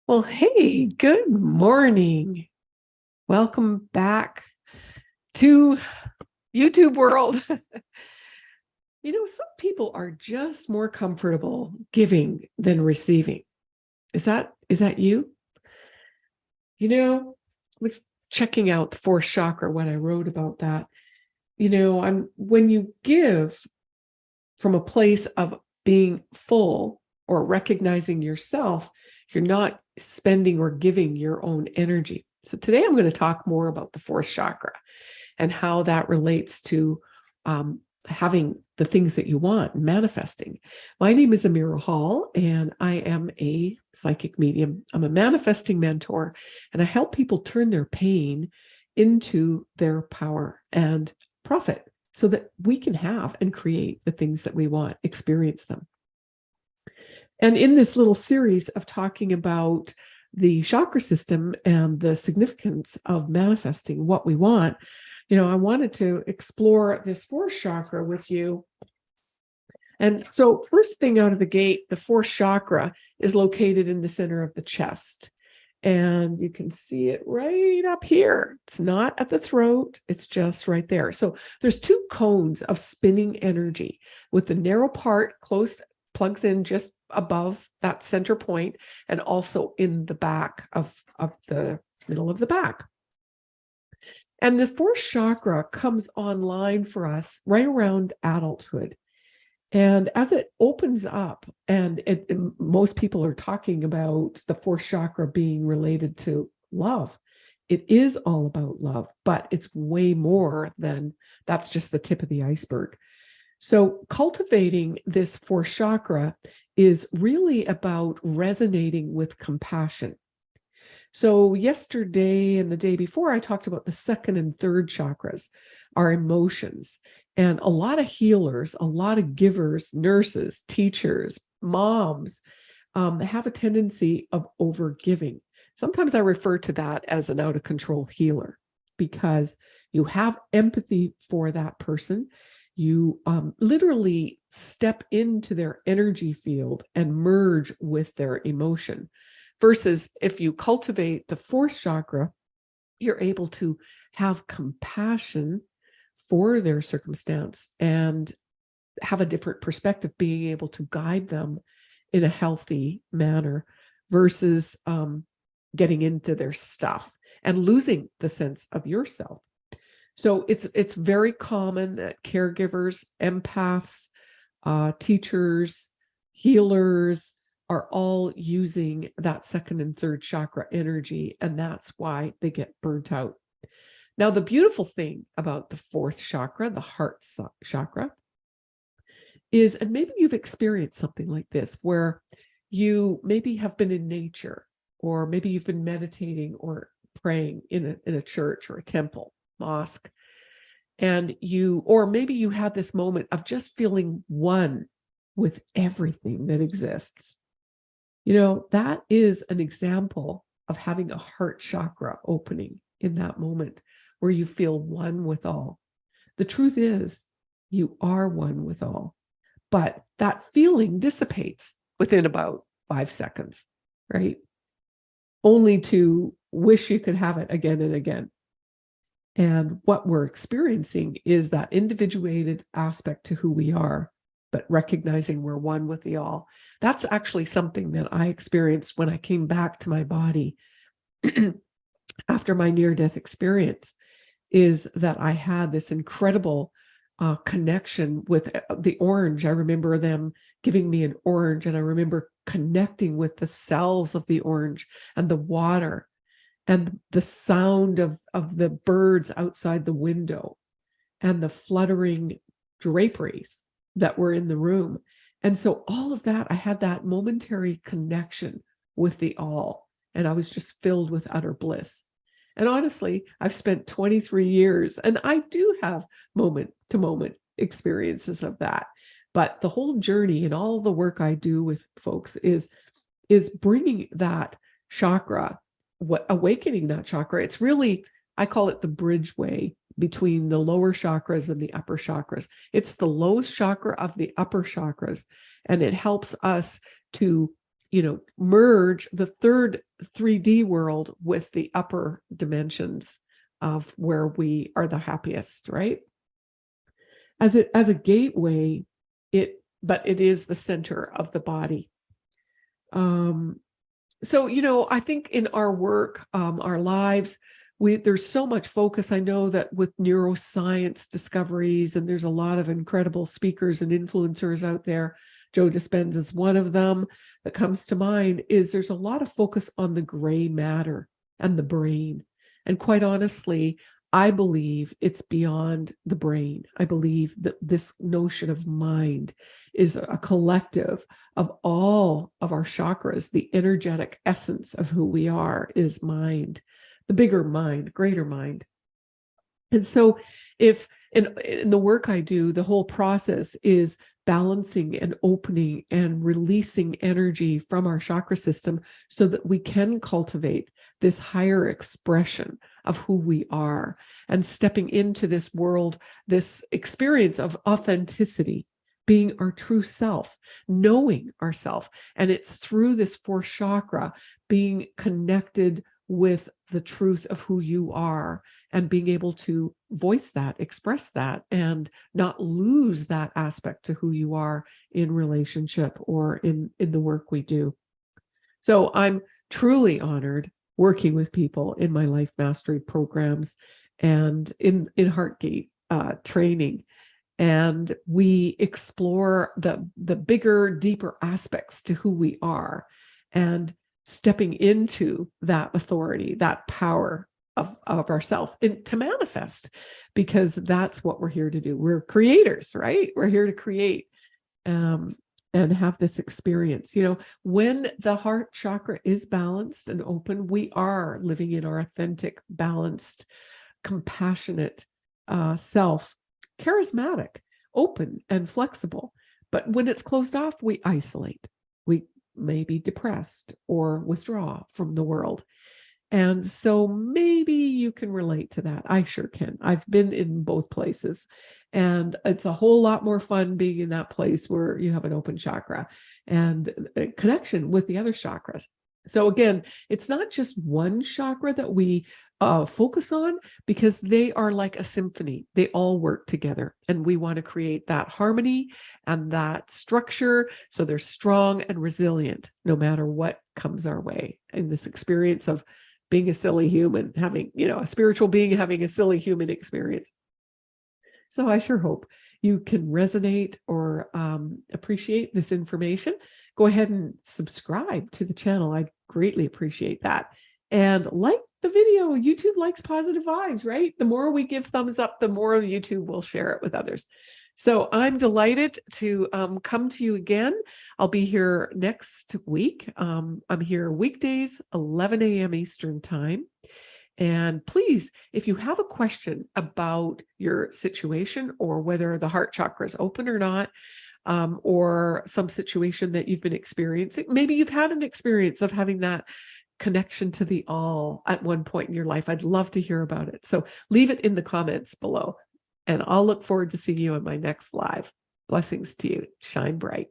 Well, hey, good morning. Welcome back to YouTube world. Some people are just more comfortable giving than receiving. Is that you? I was checking out the fourth chakra when I wrote about that. I'm when you give from a place of being full or recognizing yourself, you're not spending or giving your own energy. So today I'm going to talk more about the fourth chakra and how that relates to having the things that you want, manifesting. My name is Amira Hall, and I am a psychic medium. I'm a manifesting mentor, and I help people turn their pain into their power and profit so that we can have and create the things that we want, experience them. And in this little series of talking about the chakra system and the significance of manifesting what we want, I wanted to explore this fourth chakra with you. And so first thing out of the gate, the fourth chakra is located in the center of the chest. And you can see it right up here. It's not at the throat, it's just right there. So there's two cones of spinning energy with the narrow part plugs in just above that center point and also in the back of the middle of the back. And the fourth chakra comes online for us right around adulthood. And as it opens up, and most people are talking about the fourth chakra being related to love. It is all about love, but it's way more than that's just the tip of the iceberg. So cultivating this fourth chakra is really about resonating with compassion. So yesterday and the day before, I talked about the second and third chakras, our emotions. And a lot of healers, a lot of givers, nurses, teachers, moms have a tendency of overgiving. Sometimes I refer to that as an out of control healer because you have empathy for that person. You literally step into their energy field and merge with their emotion. Versus if you cultivate the fourth chakra, you're able to have compassion for their circumstance and have a different perspective, being able to guide them in a healthy manner versus getting into their stuff and losing the sense of yourself. So it's very common that caregivers, empaths, teachers, healers are all using that second and third chakra energy, and that's why they get burnt out. Now, the beautiful thing about the fourth chakra, the heart chakra, is, and maybe you've experienced something like this, where you maybe have been in nature, or maybe you've been meditating or praying in a church or a temple, mosque, and or maybe you had this moment of just feeling one with everything that exists. That is an example of having a heart chakra opening in that moment where you feel one with all. The truth is, you are one with all, but that feeling dissipates within about 5 seconds, right? Only to wish you could have it again and again. And what we're experiencing is that individuated aspect to who we are, but recognizing we're one with the all. That's actually something that I experienced when I came back to my body after my near-death experience, is that I had this incredible connection with the orange. I remember them giving me an orange, and I remember connecting with the cells of the orange and the water and the sound of the birds outside the window and the fluttering draperies that were in the room. And so all of that, I had that momentary connection with the all, and I was just filled with utter bliss. And honestly, I've spent 23 years, and I do have moment to moment experiences of that. But the whole journey and all the work I do with folks is bringing that chakra, awakening that chakra. It's really, I call it the bridgeway between the lower chakras and the upper chakras. It's the lowest chakra of the upper chakras, and it helps us to merge the third 3D world with the upper dimensions of where we are the happiest, right? As a gateway, but it is the center of the body. So, I think in our work, our lives, there's so much focus. I know that with neuroscience discoveries, and there's a lot of incredible speakers and influencers out there. Joe Dispenza is one of them that comes to mind. There's a lot of focus on the gray matter and the brain. And quite honestly, I believe it's beyond the brain. I believe that this notion of mind is a collective of all of our chakras. The energetic essence of who we are is mind, the bigger mind, greater mind. And so if in the work I do, the whole process is balancing and opening and releasing energy from our chakra system so that we can cultivate this higher expression of who we are and stepping into this world, this experience of authenticity, being our true self, knowing ourself. And it's through this fourth chakra, being connected with the truth of who you are and being able to voice that, express that, and not lose that aspect to who you are in relationship or in the work we do. So I'm truly honored working with people in my life mastery programs and in Heartgate training. And we explore the bigger, deeper aspects to who we are and stepping into that authority, that power of ourself to manifest, because that's what we're here to do. We're creators, right? We're here to create and have this experience. When the heart chakra is balanced and open, we are living in our authentic, balanced, compassionate self, charismatic, open, and flexible. But when it's closed off, we isolate. We may be depressed or withdraw from the world. And so maybe you can relate to that. I sure can. I've been in both places, and it's a whole lot more fun being in that place where you have an open chakra and a connection with the other chakras. So again, it's not just one chakra that we focus on, because they are like a symphony. They all work together, and we want to create that harmony and that structure so they're strong and resilient no matter what comes our way in this experience of being a silly human, having, a spiritual being having a silly human experience. So I sure hope you can resonate or appreciate this information. Go ahead and subscribe to the channel. I greatly appreciate that. And like the video. YouTube likes positive vibes, right? The more we give thumbs up, the more YouTube will share it with others. So I'm delighted to come to you again. I'll be here next week. I'm here weekdays, 11 a.m. Eastern time. And please, if you have a question about your situation or whether the heart chakra is open or not, or some situation that you've been experiencing, maybe you've had an experience of having that connection to the all at one point in your life, I'd love to hear about it. So leave it in the comments below, and I'll look forward to seeing you in my next live. Blessings to you. Shine bright.